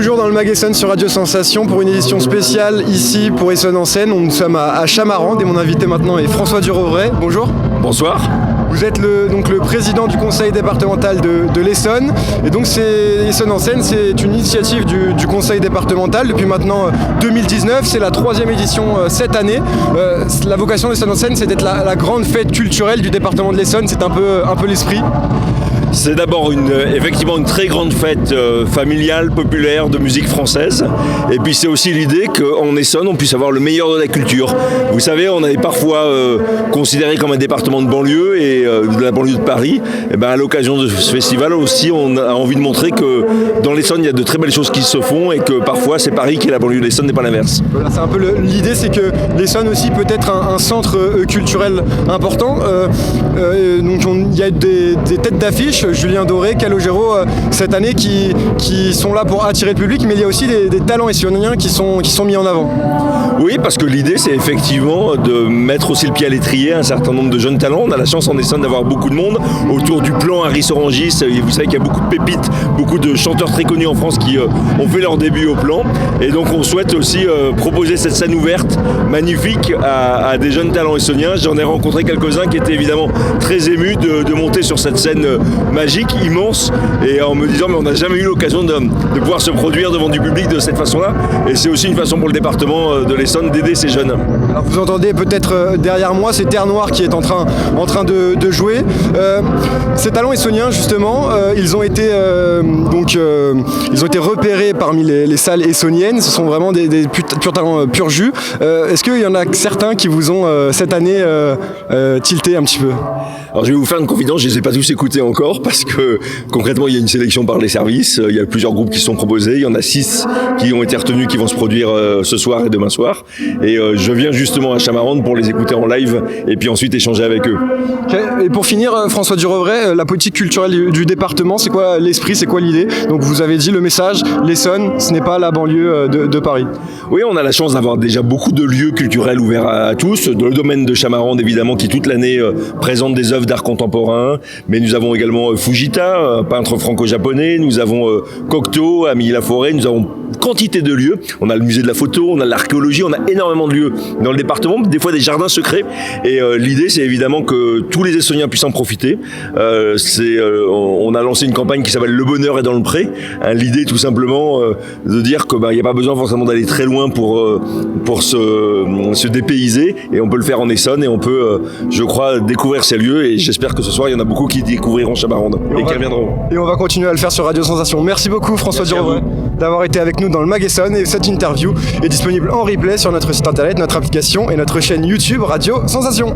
toujours dans le Mag Essonne sur Radio Sensation pour une édition spéciale ici pour Essonne en scène. Nous sommes à Chamarande et mon invité maintenant est François Durovray. Bonjour. Bonsoir. Vous êtes le président du conseil départemental de l'Essonne. Et donc Essonne en scène, c'est une initiative du conseil départemental depuis maintenant 2019. C'est la 3e édition cette année. La vocation d'Essonne en scène, c'est d'être la grande fête culturelle du département de l'Essonne. C'est un peu l'esprit. C'est d'abord effectivement une très grande fête familiale, populaire, de musique française. Et puis c'est aussi l'idée qu'en Essonne, on puisse avoir le meilleur de la culture. Vous savez, on est parfois considéré comme un département de banlieue et de la banlieue de Paris. Et ben à l'occasion de ce festival aussi, on a envie de montrer que dans l'Essonne, il y a de très belles choses qui se font et que parfois c'est Paris qui est la banlieue de l'Essonne et pas l'inverse. Voilà, c'est un peu l'idée, c'est que l'Essonne aussi peut être un centre culturel important. Donc il y a des têtes d'affiche. Julien Doré, Calogero, cette année qui sont là pour attirer le public, mais il y a aussi des talents essonniens qui sont mis en avant. Oui, parce que l'idée, c'est effectivement de mettre aussi le pied à l'étrier à un certain nombre de jeunes talents. On a la chance en Essonne d'avoir beaucoup de monde autour du plan Harris Orangis. Vous savez qu'il y a beaucoup de pépites, beaucoup de chanteurs très connus en France qui ont fait leur début au plan. Et donc on souhaite aussi proposer cette scène ouverte, magnifique, à des jeunes talents essonniens. J'en ai rencontré quelques-uns qui étaient évidemment très émus de monter sur cette scène magique, immense, et en me disant mais on n'a jamais eu l'occasion de pouvoir se produire devant du public de cette façon-là. Et c'est aussi une façon pour le département de l'Essonne d'aider ces jeunes. Alors vous entendez peut-être derrière moi, c'est Terre Noire qui est en train de jouer. Ces talents essonniens justement, ils ont été repérés parmi les salles essonniennes. Ce sont vraiment des purs talents, pur jus. Est-ce qu'il y en a certains qui vous ont cette année tilté un petit peu? Alors je vais vous faire une confidence, je ne les ai pas tous écoutés encore parce que concrètement il y a une sélection par les services, il y a plusieurs groupes qui se sont proposés, il y en a 6 qui ont été retenus, qui vont se produire ce soir et demain soir, et je viens justement à Chamarande pour les écouter en live et puis ensuite échanger avec eux. Okay. Et pour finir, François Durovray, la politique culturelle du département, c'est quoi l'esprit, c'est quoi l'idée? Donc vous avez dit le message, l'Essonne, ce n'est pas la banlieue de Paris. Oui, on a la chance d'avoir déjà beaucoup de lieux culturels ouverts à tous, dans le domaine de Chamarande évidemment qui toute l'année présente des œuvres d'art contemporain, mais nous avons également Fujita, un peintre franco-japonais, nous avons Cocteau, Amélie-Laforêt, nous avons quantité de lieux, on a le musée de la photo, on a l'archéologie, on a énormément de lieux dans le département, des fois des jardins secrets, et l'idée c'est évidemment que tous les Essonniens puissent en profiter. On a lancé une campagne qui s'appelle Le bonheur est dans le pré, l'idée tout simplement de dire que il n'y a pas besoin forcément d'aller très loin pour se dépayser, et on peut le faire en Essonne, et on peut je crois découvrir ces lieux, et j'espère que ce soir il y en a beaucoup qui découvriront Chamarande et qui reviendront. Et on va continuer à le faire sur Radio Sensation. Merci beaucoup François Durovray d'avoir été avec nous dans le Mag Essonne, et cette interview est disponible en replay sur notre site internet, notre application et notre chaîne YouTube Radio Sensation.